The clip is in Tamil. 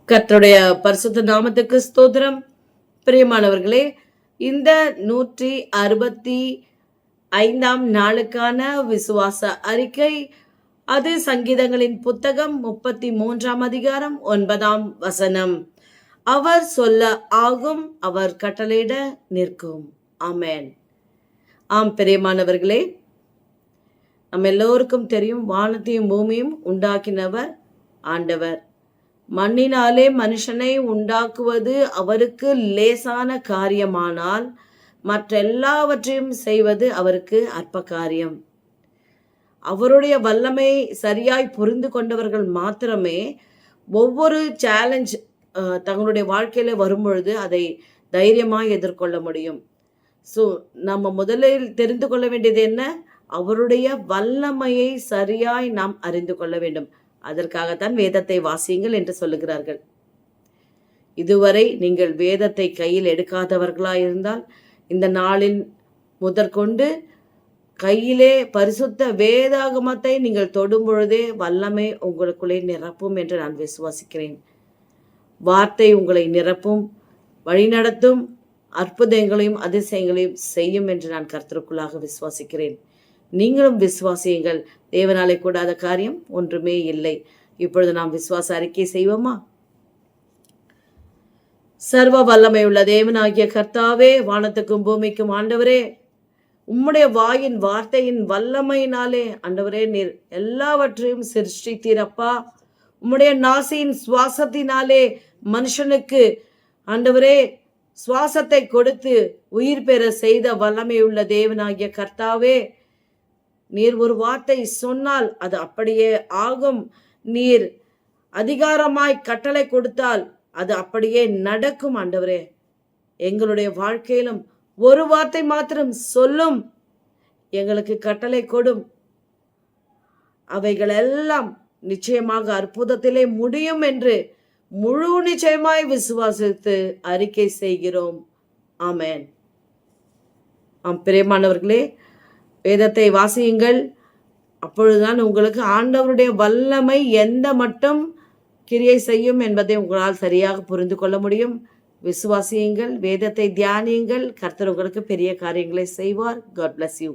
கர்த்தருடைய பரிசுத்த நாமத்துக்கு ஸ்தோத்திரம். பிரியமானவர்களே, இந்த 165ஆம் நாளுக்கான விசுவாச அறிக்கை, அது சங்கீதங்களின் புத்தகம் 33ஆம் அதிகாரம் 9ஆம் வசனம். அவர் சொல்ல ஆகும், அவர் கட்டளையிட நிற்கும். ஆமென். ஆம் பிரியமானவர்களே, நம்ம எல்லோருக்கும் தெரியும், வானத்தையும் பூமியும் உண்டாக்கினவர் ஆண்டவர். மண்ணினாலே மனுஷனை உண்டாக்குவது அவருக்கு லேசான காரியமானால் மற்றெல்லாவற்றையும் செய்வது அவருக்கு அற்ப காரியம். அவருடைய வல்லமை சரியாய் புரிந்து கொண்டவர்கள் மாத்திரமே ஒவ்வொரு சேலஞ்ச் தங்களுடைய வாழ்க்கையில வரும்பொழுது அதை தைரியமாய் எதிர்கொள்ள முடியும். ஸோ நம்ம முதலில் தெரிந்து கொள்ள வேண்டியது என்ன? அவருடைய வல்லமையை சரியாய் நாம் அறிந்து கொள்ள வேண்டும். அதற்காகத்தான் வேதத்தை வாசியுங்கள் என்று சொல்லுகிறார்கள். இதுவரை நீங்கள் வேதத்தை கையில் எடுக்காதவர்களாயிருந்தால் இந்த நாளின் முதற்கொண்டு கையிலே பரிசுத்த வேதாகமத்தை நீங்கள் தொடும் பொழுதே வல்லமை உங்களுக்குள்ளே நிரப்பும் என்று நான் விசுவாசிக்கிறேன். வார்த்தை உங்களை நிரப்பும், வழிநடத்தும், அற்புதங்களையும் அதிசயங்களையும் செய்யும் என்று நான் கர்த்தருக்குள்ளாக விசுவாசிக்கிறேன். நீங்களும் விசுவாசியுங்கள். தேவனாலே கூடாத காரியம் ஒன்றுமே இல்லை. இப்பொழுது நாம் விசுவாச அறிக்கை செய்வோமா? சர்வ வல்லமை உள்ள தேவனாகிய கர்த்தாவே, வானத்துக்கும் பூமிக்கும் ஆண்டவரே, உம்முடைய வாயின் வார்த்தையின் வல்லமையினாலே ஆண்டவரே நீர் எல்லாவற்றையும் சிருஷ்டித்தீரப்பா. உம்முடைய நாசியின் சுவாசத்தினாலே மனுஷனுக்கு ஆண்டவரே சுவாசத்தை கொடுத்து உயிர் பெற செய்த வல்லமை உள்ள தேவனாகிய கர்த்தாவே, நீர் ஒரு வார்த்தை சொன்னால் அது அப்படியே ஆகும். நீர் அதிகாரமாய் கட்டளை கொடுத்தால் அது அப்படியே நடக்கும். ஆண்டவரே, எங்களுடைய வாழ்க்கையிலும் ஒரு வார்த்தை மாத்திரம் சொல்லும், எங்களுக்கு கட்டளை கொடும், அவைகள் எல்லாம் நிச்சயமாக அற்புதத்திலே முடியும் என்று முழு நிச்சயமாய் விசுவாசித்து அறிக்கை செய்கிறோம். ஆமென். ஆம் பிரியமானவர்களே, வேதத்தை வாசியுங்கள். அப்பொழுதுதான் உங்களுக்கு ஆண்டவருடைய வல்லமை எந்த மட்டும் கிரியை செய்யும் என்பதை உங்களால் சரியாக புரிந்து கொள்ள முடியும். விசுவாசியுங்கள், வேதத்தை தியானியுங்கள். கர்த்தர் உங்களுக்கு பெரிய காரியங்களை செய்வார். God bless you.